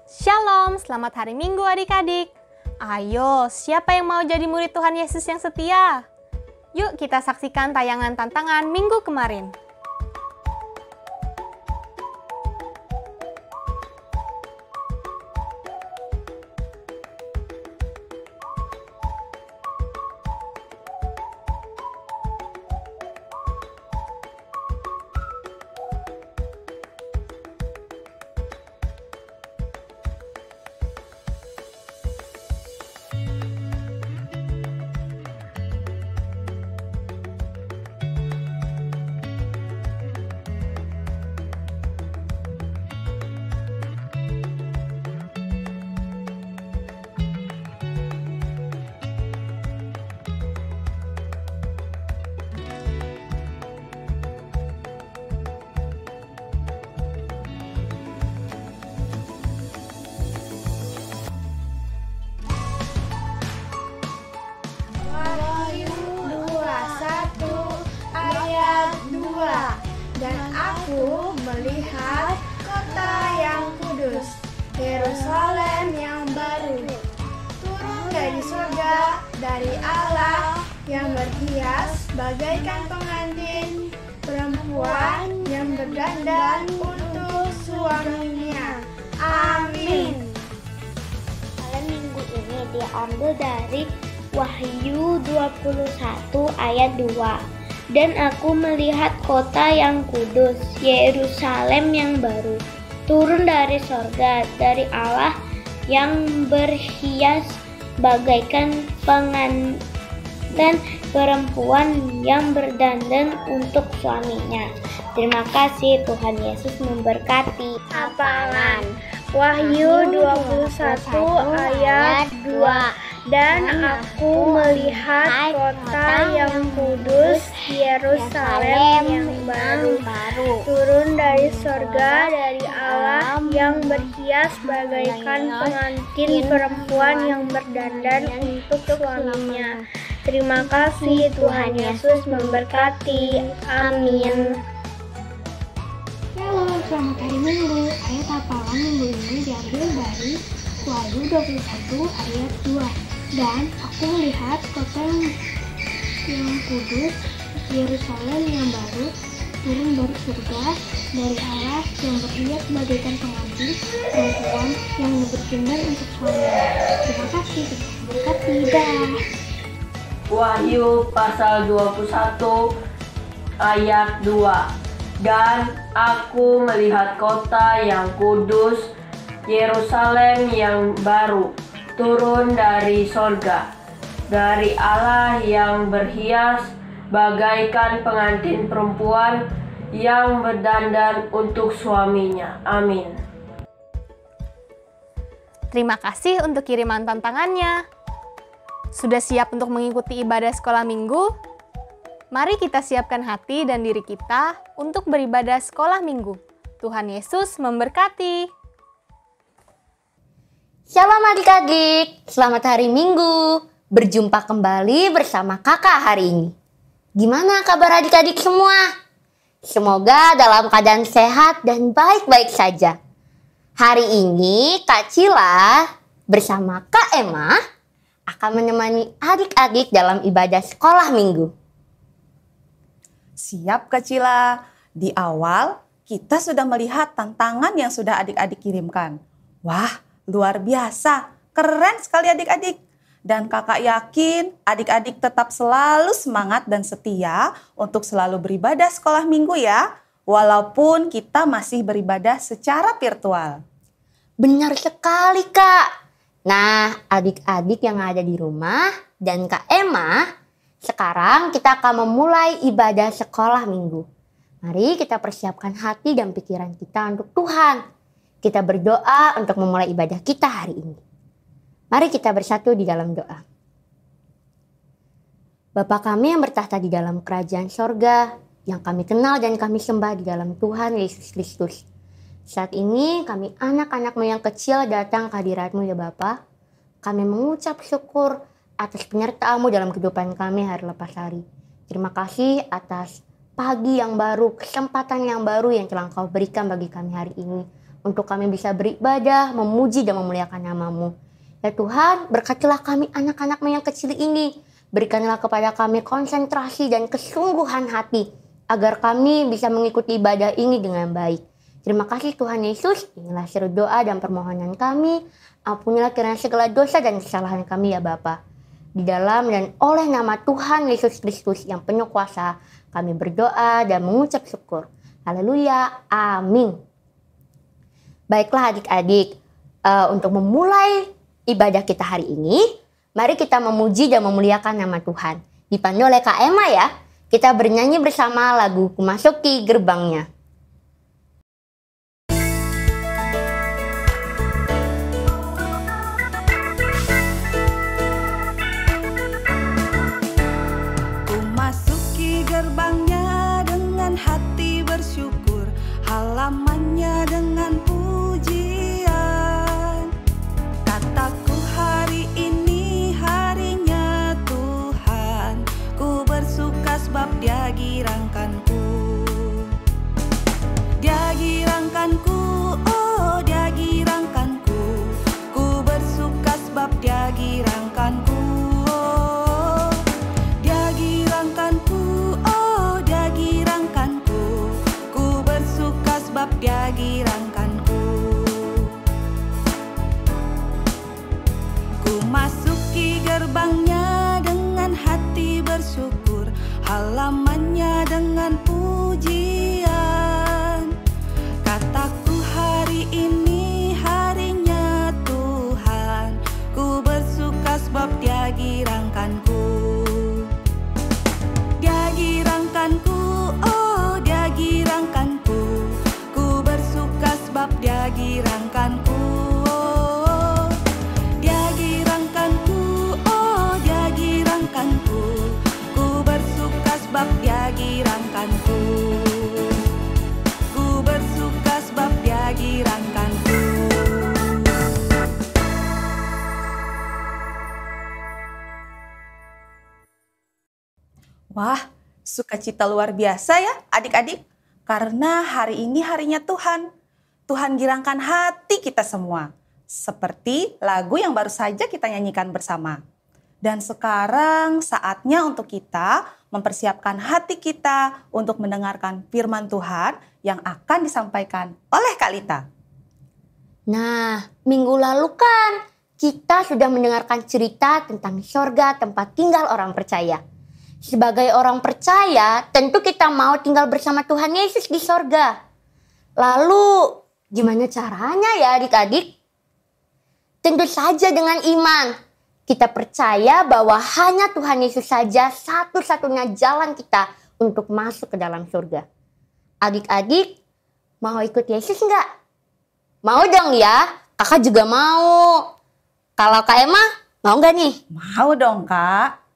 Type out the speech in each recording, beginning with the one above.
Shalom, selamat hari Minggu adik-adik. Ayo, siapa yang mau jadi murid Tuhan Yesus yang setia? Yuk kita saksikan tayangan tantangan minggu kemarin. Dan aku melihat kota yang kudus, Yerusalem yang baru, turun dari surga, dari Allah yang berhias bagaikan pengantin perempuan yang berdandan untuk suaminya. Amin. Malam minggu ini diambil dari Wahyu 21 ayat 2. Dan aku melihat kota yang kudus, Yerusalem yang baru, turun dari sorga, dari Allah yang berhias bagaikan pengantin perempuan yang berdandan untuk suaminya. Terima kasih, Tuhan Yesus memberkati. Hafalan Wahyu 21 ayat 2. Dan aku melihat kota yang kudus, Yerusalem yang baru, turun dari sorga, dari Allah yang berhias bagaikan pengantin perempuan yang berdandan untuk suaminya. Terima kasih, Tuhan Yesus memberkati. Amin. Halo, selamat hari Minggu. Ayat hafalan minggu ini diambil dari Wahyu 21 ayat 2. Dan aku melihat kota yang kudus, Yerusalem yang baru, turun dari surga, dari Allah yang berhias bagaikan pengantin perempuan yang berdandan untuk suaminya. Terima kasih, berkati. Dah. Wahyu pasal 21 ayat 2. Dan aku melihat kota yang kudus, Yerusalem yang baru, turun dari sorga, dari Allah yang berhias bagaikan pengantin perempuan yang berdandan untuk suaminya. Amin. Terima kasih untuk kiriman tantangannya. Sudah siap untuk mengikuti ibadah sekolah minggu? Mari kita siapkan hati dan diri kita untuk beribadah sekolah minggu. Tuhan Yesus memberkati. Shalom adik-adik, selamat hari Minggu. Berjumpa kembali bersama kakak hari ini. Gimana kabar adik-adik semua? Semoga dalam keadaan sehat dan baik-baik saja. Hari ini Kak Cila bersama Kak Emma akan menemani adik-adik dalam ibadah sekolah minggu. Siap Kak Cila, di awal kita sudah melihat tantangan yang sudah adik-adik kirimkan. Wah, luar biasa, keren sekali adik-adik. Dan kakak yakin adik-adik tetap selalu semangat dan setia untuk selalu beribadah sekolah minggu ya. Walaupun kita masih beribadah secara virtual. Benar sekali Kak. Nah adik-adik yang ada di rumah dan Kak Emma, sekarang kita akan memulai ibadah sekolah minggu. Mari kita persiapkan hati dan pikiran kita untuk Tuhan. Kita berdoa untuk memulai ibadah kita hari ini. Mari kita bersatu di dalam doa. Bapa kami yang bertahta di dalam kerajaan sorga, yang kami kenal dan kami sembah di dalam Tuhan Yesus Kristus. Saat ini kami anak-anakmu yang kecil datang ke hadirat-Mu ya Bapa. Kami mengucap syukur atas penyertaan-Mu dalam kehidupan kami hari lepas hari. Terima kasih atas pagi yang baru, kesempatan yang baru yang telah Engkau berikan bagi kami hari ini untuk kami bisa beribadah, memuji dan memuliakan nama-Mu. Ya Tuhan, berkatilah kami anak-anak-Mu yang kecil ini. Berikanlah kepada kami konsentrasi dan kesungguhan hati, agar kami bisa mengikuti ibadah ini dengan baik. Terima kasih Tuhan Yesus, inilah seru doa dan permohonan kami. Ampunilah kiranya segala dosa dan kesalahan kami ya Bapa. Di dalam dan oleh nama Tuhan Yesus Kristus yang penuh kuasa, kami berdoa dan mengucap syukur. Haleluya, amin. Baiklah adik-adik, untuk memulai ibadah kita hari ini, mari kita memuji dan memuliakan nama Tuhan. Dipandu oleh Kak Emma ya, kita bernyanyi bersama lagu Ku Masuki Gerbangnya. Gerbangnya dengan hati bersyukur, halamannya dengan pujian. Kataku hari ini harinya Tuhan, ku bersuka sebab Dia girangkanku. Dia girangkanku, oh Dia girangkanku, ku bersuka sebab Dia girangkanku. Dia girangkanku. Ku masuki gerbangnya dengan hati bersyukur, halamannya dengan pujian. Kataku hari ini harinya Tuhan, ku bersuka sebab Dia girangkanku. Dia girangkanku, oh Dia girangkanku, sebab Dia girangkanku. Dia girangkanku, oh Dia girangkanku, ku bersuka sebab Dia girangkanku. Ku bersuka sebab Dia girangkanku. Wah, sukacita luar biasa ya adik-adik, karena hari ini harinya Tuhan. Tuhan girangkan hati kita semua. Seperti lagu yang baru saja kita nyanyikan bersama. Dan sekarang saatnya untuk kita mempersiapkan hati kita untuk mendengarkan firman Tuhan yang akan disampaikan oleh Kak Lita. Nah, minggu lalu kan kita sudah mendengarkan cerita tentang sorga tempat tinggal orang percaya. Sebagai orang percaya, tentu kita mau tinggal bersama Tuhan Yesus di sorga. Lalu, gimana caranya ya adik-adik? Tentu saja dengan iman. Kita percaya bahwa hanya Tuhan Yesus saja satu-satunya jalan kita untuk masuk ke dalam surga. Adik-adik, mau ikut Yesus enggak? Mau dong ya, kakak juga mau. Kalau Kak Emma, mau enggak nih? Mau dong Kak.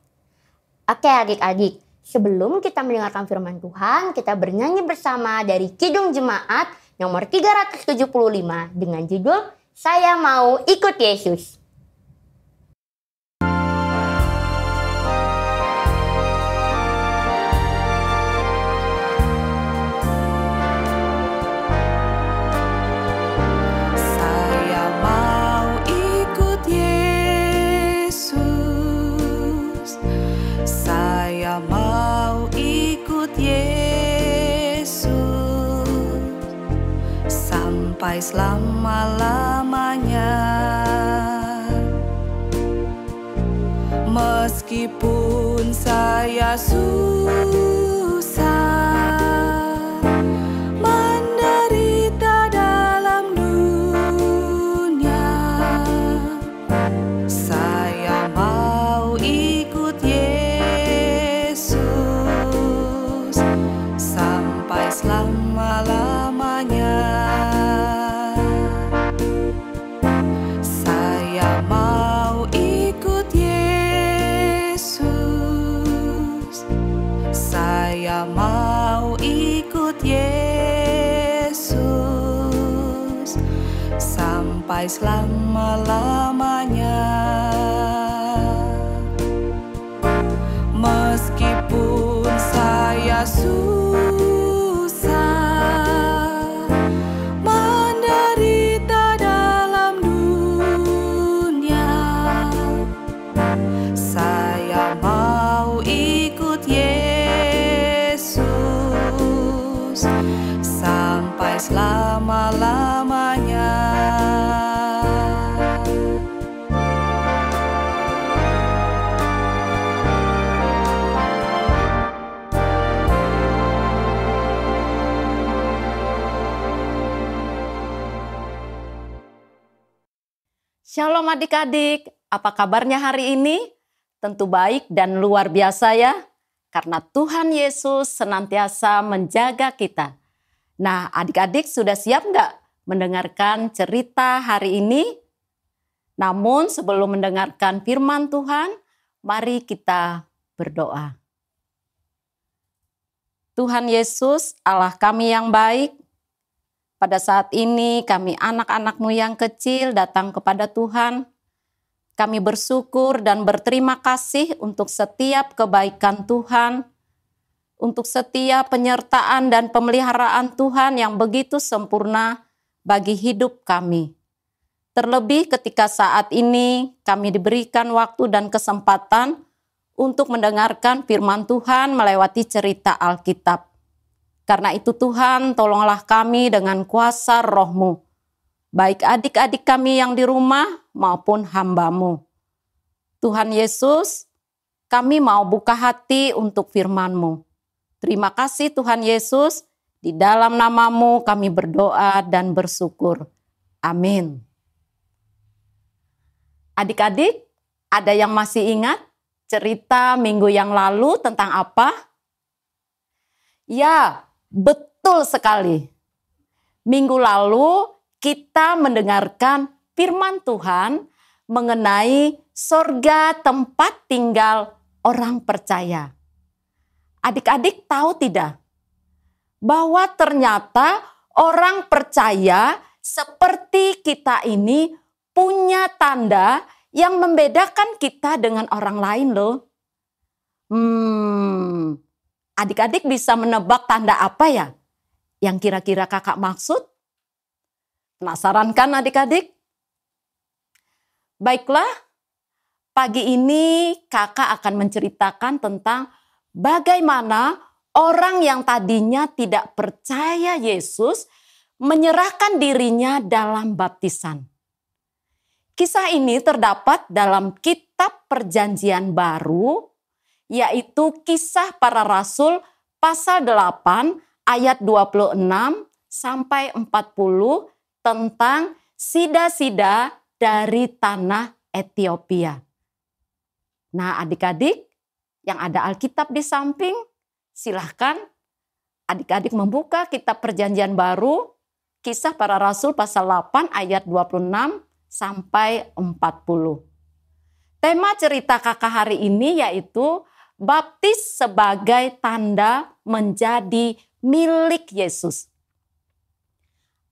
Oke adik-adik, sebelum kita mendengarkan firman Tuhan, kita bernyanyi bersama dari Kidung Jemaat nomor 375 dengan judul Saya Mau Ikut Yesus. Saya mau ikut Yesus. Saya mau ikut Yesus sampai selama-lamanya. Meskipun saya susah menderita dalam dunia, saya mau ikut Yesus sampai selama-lamanya. Saya mau ikut Yesus. Saya mau ikut Yesus sampai selama-lamanya. Meskipun saya susah menderita Shalom adik-adik, apa kabarnya hari ini? Tentu baik dan luar biasa ya, karena Tuhan Yesus senantiasa menjaga kita. Nah, adik-adik sudah siap nggak mendengarkan cerita hari ini? Namun sebelum mendengarkan firman Tuhan, mari kita berdoa. Tuhan Yesus, Allah kami yang baik, pada saat ini kami anak-anak-Mu yang kecil datang kepada Tuhan. Kami bersyukur dan berterima kasih untuk setiap kebaikan Tuhan, untuk setiap penyertaan dan pemeliharaan Tuhan yang begitu sempurna bagi hidup kami. Terlebih ketika saat ini kami diberikan waktu dan kesempatan untuk mendengarkan firman Tuhan melewati cerita Alkitab. Karena itu Tuhan, tolonglah kami dengan kuasa Roh-Mu, baik adik-adik kami yang di rumah maupun hamba-Mu. Tuhan Yesus, kami mau buka hati untuk firman-Mu. Terima kasih Tuhan Yesus, di dalam nama-Mu kami berdoa dan bersyukur. Amin. Adik-adik, ada yang masih ingat cerita minggu yang lalu tentang apa? Ya, betul sekali. Minggu lalu kita mendengarkan firman Tuhan mengenai sorga tempat tinggal orang percaya. Adik-adik tahu tidak? Bahwa ternyata orang percaya seperti kita ini punya tanda yang membedakan kita dengan orang lain loh. Adik-adik bisa menebak tanda apa ya yang kira-kira kakak maksud? Penasaran kan adik-adik? Baiklah, pagi ini kakak akan menceritakan tentang bagaimana orang yang tadinya tidak percaya Yesus menyerahkan dirinya dalam baptisan. Kisah ini terdapat dalam kitab Perjanjian Baru, yaitu Kisah Para Rasul pasal 8 ayat 26 sampai 40 tentang sida-sida dari tanah Ethiopia. Nah, adik-adik yang ada Alkitab di samping, silahkan adik-adik membuka kitab Perjanjian Baru, Kisah Para Rasul pasal 8 ayat 26 sampai 40. Tema cerita kakak hari ini yaitu baptis sebagai tanda menjadi milik Yesus.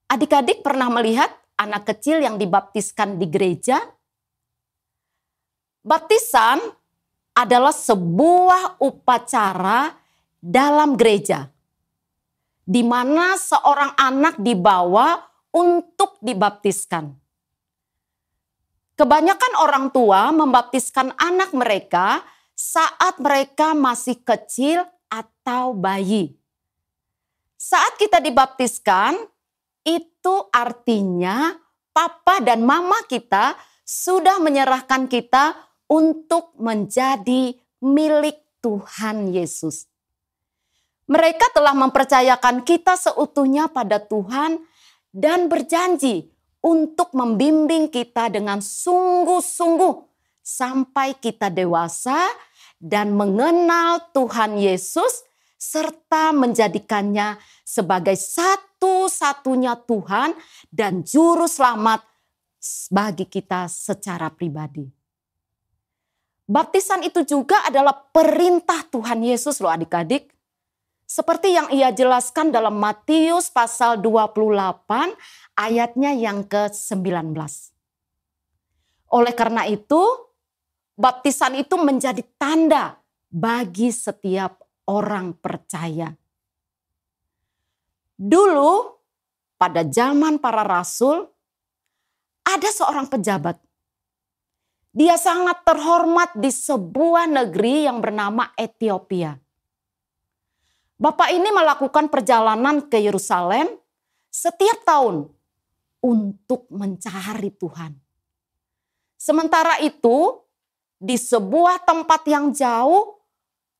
Adik-adik pernah melihat anak kecil yang dibaptiskan di gereja? Baptisan adalah sebuah upacara dalam gereja, di mana seorang anak dibawa untuk dibaptiskan. Kebanyakan orang tua membaptiskan anak mereka saat mereka masih kecil atau bayi. Saat kita dibaptiskan, itu artinya papa dan mama kita sudah menyerahkan kita untuk menjadi milik Tuhan Yesus. Mereka telah mempercayakan kita seutuhnya pada Tuhan dan berjanji untuk membimbing kita dengan sungguh-sungguh sampai kita dewasa dan mengenal Tuhan Yesus serta menjadikannya sebagai satu-satunya Tuhan dan juru selamat bagi kita secara pribadi. Baptisan itu juga adalah perintah Tuhan Yesus loh adik-adik. Seperti yang ia jelaskan dalam Matius pasal 28 ayatnya yang ke-19. Oleh karena itu, baptisan itu menjadi tanda bagi setiap orang percaya. Dulu, pada zaman para rasul, ada seorang pejabat. Dia sangat terhormat di sebuah negeri yang bernama Ethiopia. Bapak ini melakukan perjalanan ke Yerusalem setiap tahun untuk mencari Tuhan. Sementara itu, di sebuah tempat yang jauh,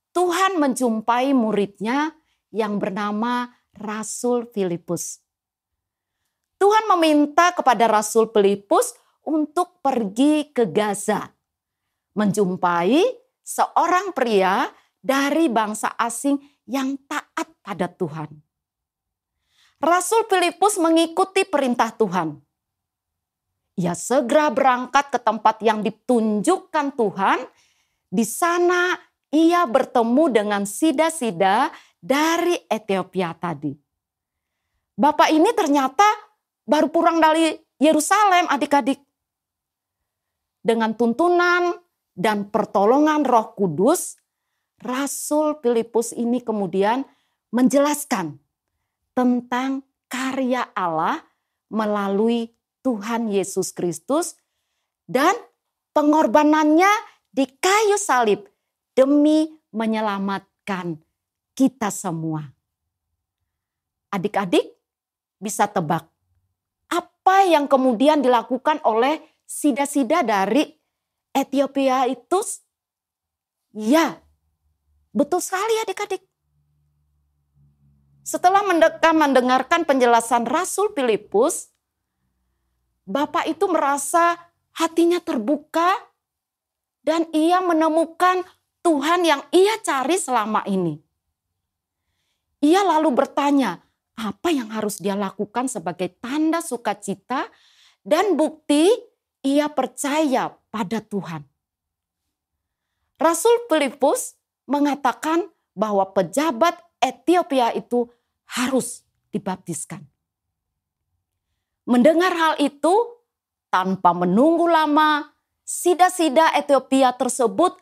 Tuhan menjumpai muridnya yang bernama Rasul Filipus. Tuhan meminta kepada Rasul Filipus untuk pergi ke Gaza, menjumpai seorang pria dari bangsa asing yang taat pada Tuhan. Rasul Filipus mengikuti perintah Tuhan. Ia segera berangkat ke tempat yang ditunjukkan Tuhan. Di sana ia bertemu dengan sida-sida dari Ethiopia tadi. Bapak ini ternyata baru pulang dari Yerusalem, adik-adik. Dengan tuntunan dan pertolongan Roh Kudus, Rasul Filipus ini kemudian menjelaskan tentang karya Allah melalui Tuhan Yesus Kristus dan pengorbanannya di kayu salib demi menyelamatkan kita semua. Adik-adik bisa tebak apa yang kemudian dilakukan oleh sida-sida dari Ethiopia itu? Ya, betul sekali adik-adik. Setelah mendengarkan penjelasan Rasul Filipus, Bapak itu merasa hatinya terbuka dan ia menemukan Tuhan yang ia cari selama ini. Ia lalu bertanya, apa yang harus dia lakukan sebagai tanda sukacita dan bukti ia percaya pada Tuhan. Rasul Filipus mengatakan bahwa pejabat Ethiopia itu harus dibaptiskan. Mendengar hal itu, tanpa menunggu lama, sida-sida Ethiopia tersebut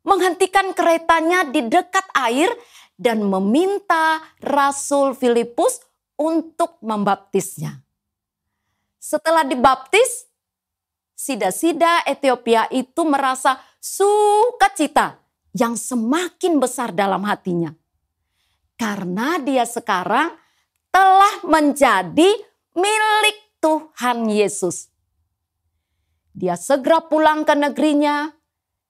menghentikan keretanya di dekat air dan meminta Rasul Filipus untuk membaptisnya. Setelah dibaptis, sida-sida Ethiopia itu merasa sukacita yang semakin besar dalam hatinya. Karena dia sekarang telah menjadi milik Tuhan Yesus. Dia segera pulang ke negerinya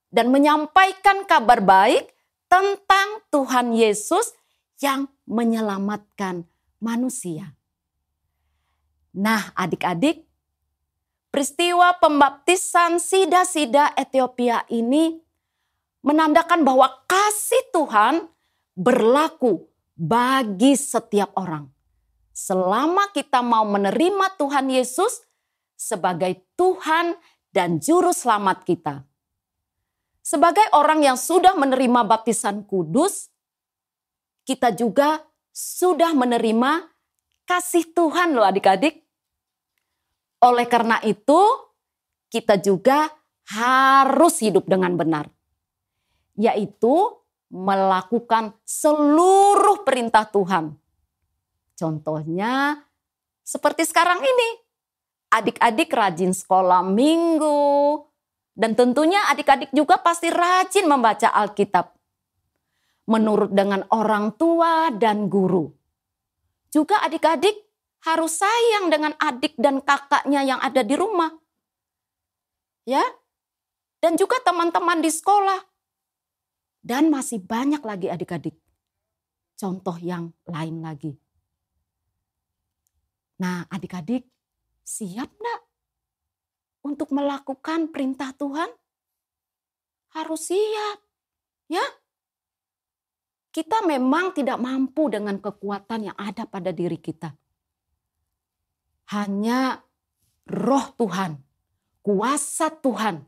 dan menyampaikan kabar baik tentang Tuhan Yesus yang menyelamatkan manusia. Nah, adik-adik, peristiwa pembaptisan sida-sida Ethiopia ini menandakan bahwa kasih Tuhan berlaku bagi setiap orang. Selama kita mau menerima Tuhan Yesus sebagai Tuhan dan Juru Selamat kita. Sebagai orang yang sudah menerima baptisan kudus, kita juga sudah menerima kasih Tuhan loh adik-adik. Oleh karena itu, kita juga harus hidup dengan benar. Yaitu melakukan seluruh perintah Tuhan. Contohnya seperti sekarang ini. Adik-adik rajin sekolah minggu. Dan tentunya adik-adik juga pasti rajin membaca Alkitab. Menurut dengan orang tua dan guru. Juga adik-adik harus sayang dengan adik dan kakaknya yang ada di rumah. Ya. Dan juga teman-teman di sekolah. Dan masih banyak lagi adik-adik. Contoh yang lain lagi. Nah, adik-adik siap enggak untuk melakukan perintah Tuhan? Harus siap. Ya. Kita memang tidak mampu dengan kekuatan yang ada pada diri kita. Hanya Roh Tuhan, kuasa Tuhan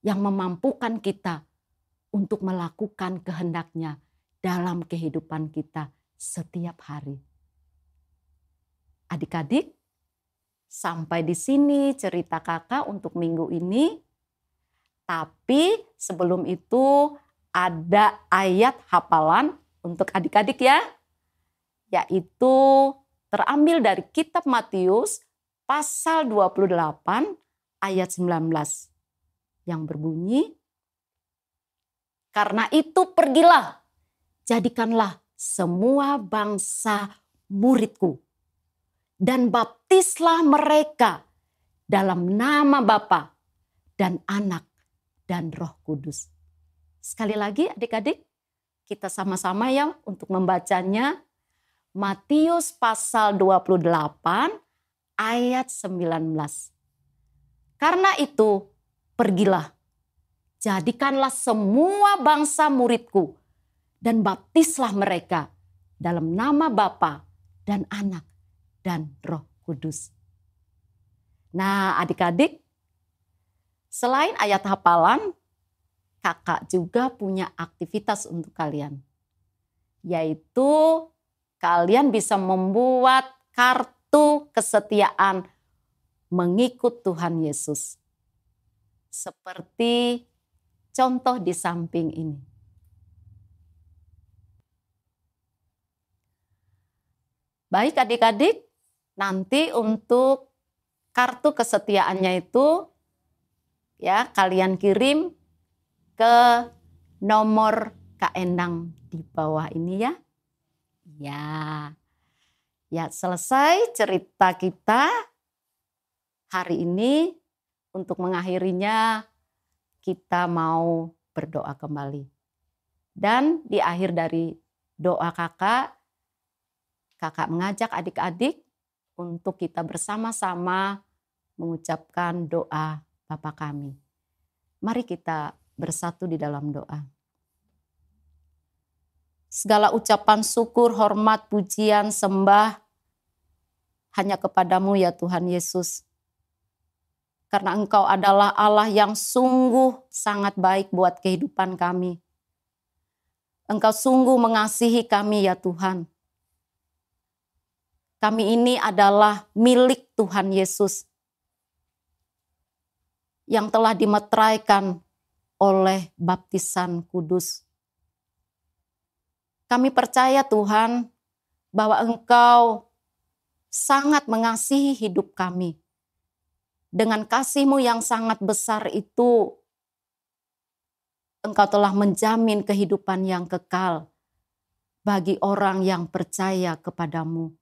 yang memampukan kita untuk melakukan kehendak-Nya dalam kehidupan kita setiap hari. Adik-adik, sampai di sini cerita kakak untuk minggu ini. Tapi sebelum itu ada ayat hafalan untuk adik-adik ya. Yaitu terambil dari kitab Matius pasal 28 ayat 19. Yang berbunyi, karena itu pergilah, jadikanlah semua bangsa muridku. Dan baptislah mereka dalam nama Bapa dan Anak dan Roh Kudus. Sekali lagi adik-adik, kita sama-sama ya untuk membacanya. Matius pasal 28 ayat 19. Karena itu, pergilah, jadikanlah semua bangsa muridku, dan baptislah mereka dalam nama Bapa dan Anak dan Roh Kudus. Nah, adik-adik, selain ayat hafalan, kakak juga punya aktivitas untuk kalian. Yaitu kalian bisa membuat kartu kesetiaan mengikut Tuhan Yesus. Seperti contoh di samping ini. Baik adik-adik, nanti untuk kartu kesetiaannya itu ya kalian kirim ke nomor Kak Endang di bawah ini ya. Ya selesai cerita kita hari ini. Untuk mengakhirinya kita mau berdoa kembali. Dan di akhir dari doa kakak mengajak adik-adik untuk kita bersama-sama mengucapkan doa Bapa kami. Mari kita bersatu di dalam doa. Segala ucapan syukur, hormat, pujian, sembah hanya kepadamu ya Tuhan Yesus. Karena Engkau adalah Allah yang sungguh sangat baik buat kehidupan kami. Engkau sungguh mengasihi kami ya Tuhan. Kami ini adalah milik Tuhan Yesus yang telah dimeteraikan oleh baptisan kudus. Kami percaya Tuhan bahwa Engkau sangat mengasihi hidup kami. Dengan kasih-Mu yang sangat besar itu, Engkau telah menjamin kehidupan yang kekal bagi orang yang percaya kepadamu.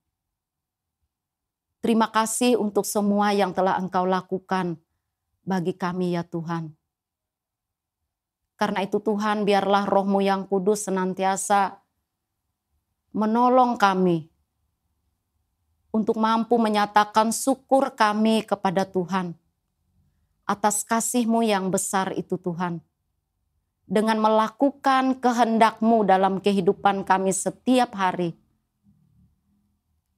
Terima kasih untuk semua yang telah Engkau lakukan bagi kami ya Tuhan. Karena itu Tuhan, biarlah Roh-Mu yang kudus senantiasa menolong kami untuk mampu menyatakan syukur kami kepada Tuhan atas kasih-Mu yang besar itu Tuhan. Dengan melakukan kehendak-Mu dalam kehidupan kami setiap hari,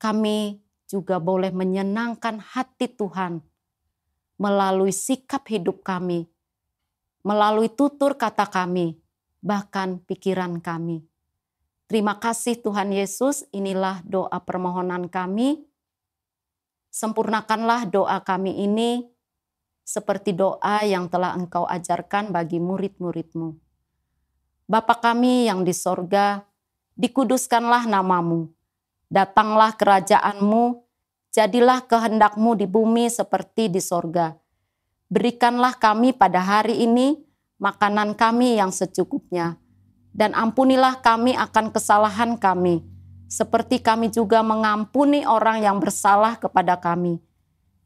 kami juga boleh menyenangkan hati Tuhan melalui sikap hidup kami, melalui tutur kata kami, bahkan pikiran kami. Terima kasih Tuhan Yesus, inilah doa permohonan kami. Sempurnakanlah doa kami ini seperti doa yang telah Engkau ajarkan bagi murid-murid-Mu. Bapa kami yang di sorga, dikuduskanlah nama-Mu. Datanglah kerajaan-Mu, jadilah kehendak-Mu di bumi seperti di sorga. Berikanlah kami pada hari ini makanan kami yang secukupnya. Dan ampunilah kami akan kesalahan kami, seperti kami juga mengampuni orang yang bersalah kepada kami.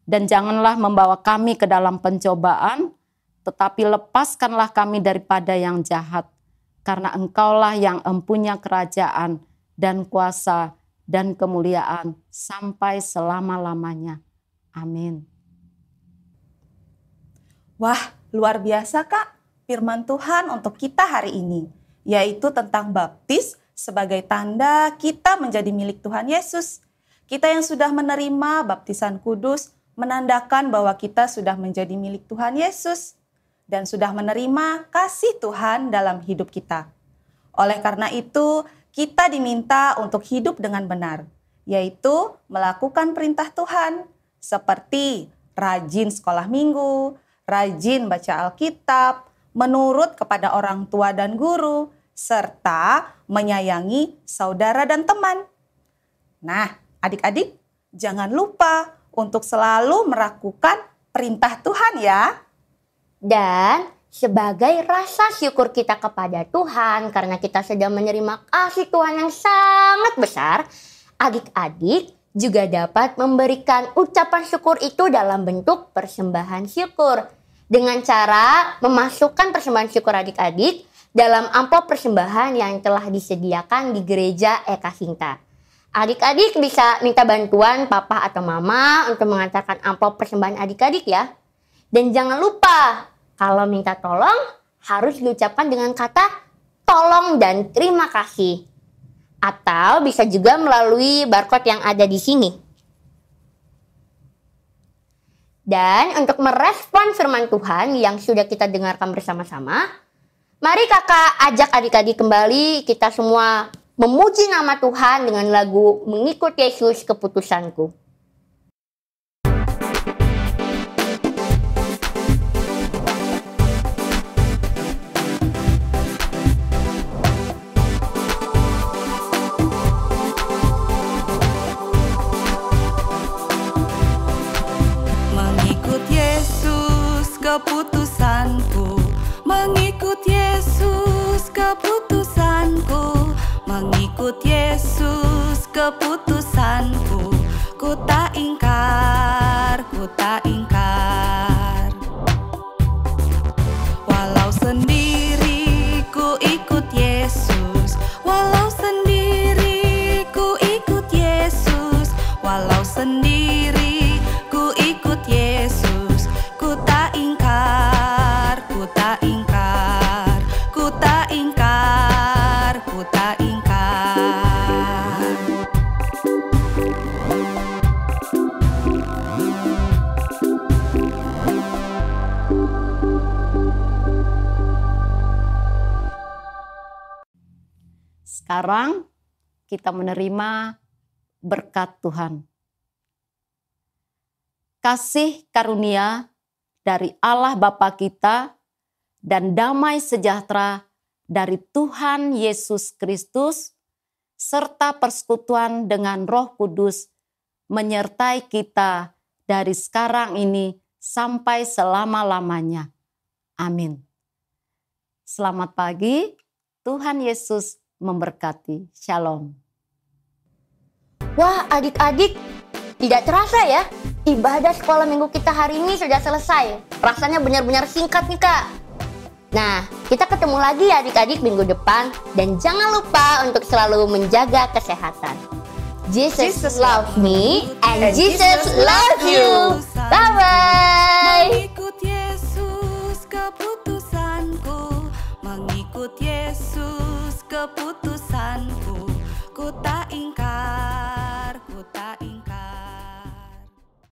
Dan janganlah membawa kami ke dalam pencobaan, tetapi lepaskanlah kami daripada yang jahat. Karena Engkaulah yang empunya kerajaan dan kuasa dan kemuliaan sampai selama-lamanya. Amin. Wah, luar biasa Kak firman Tuhan untuk kita hari ini, yaitu tentang baptis sebagai tanda kita menjadi milik Tuhan Yesus. Kita yang sudah menerima baptisan kudus menandakan bahwa kita sudah menjadi milik Tuhan Yesus dan sudah menerima kasih Tuhan dalam hidup kita. Oleh karena itu, kita diminta untuk hidup dengan benar, yaitu melakukan perintah Tuhan seperti rajin sekolah minggu, rajin baca Alkitab, menurut kepada orang tua dan guru, serta menyayangi saudara dan teman. Nah, adik-adik, jangan lupa untuk selalu melakukan perintah Tuhan ya. Dan sebagai rasa syukur kita kepada Tuhan karena kita sudah menerima kasih Tuhan yang sangat besar, adik-adik juga dapat memberikan ucapan syukur itu dalam bentuk persembahan syukur. Dengan cara memasukkan persembahan syukur adik-adik dalam amplop persembahan yang telah disediakan di gereja Eka Sinta. Adik-adik bisa minta bantuan papa atau mama untuk mengantarkan amplop persembahan adik-adik ya. Dan jangan lupa, kalau minta tolong harus diucapkan dengan kata tolong dan terima kasih. Atau bisa juga melalui barcode yang ada di sini. Dan untuk merespon firman Tuhan yang sudah kita dengarkan bersama-sama, mari kakak ajak adik-adik kembali kita semua memuji nama Tuhan dengan lagu Mengikut Yesus Keputusanku. Mengikut Yesus keputusanku, mengikut Yesus keputusanku, mengikut Yesus keputusanku, ku tak ingkar, ku tak ingkar. Walau sendiri ku ikut Yesus, walau sendiri ku ikut Yesus, walau sendiri ku ikut Yesus, ku tak ingkar, ku tak ingkar, ku tak ingkar, ku tak ingkar. Sekarang kita menerima berkat Tuhan. Kasih karunia dari Allah Bapa kita dan damai sejahtera dari Tuhan Yesus Kristus serta persekutuan dengan Roh Kudus menyertai kita dari sekarang ini sampai selama-lamanya. Amin. Selamat pagi, Tuhan Yesus memberkati. Shalom. Wah, adik-adik, tidak terasa ya, ibadah sekolah minggu kita hari ini sudah selesai. Rasanya benar-benar singkat nih Kak. Nah, kita ketemu lagi ya adik-adik minggu depan. Dan jangan lupa untuk selalu menjaga kesehatan. Jesus loves me and Jesus loves you. Bye-bye. Mengikut Yesus keputusanku, mengikut Yesus keputusanku, ku tak ingkar.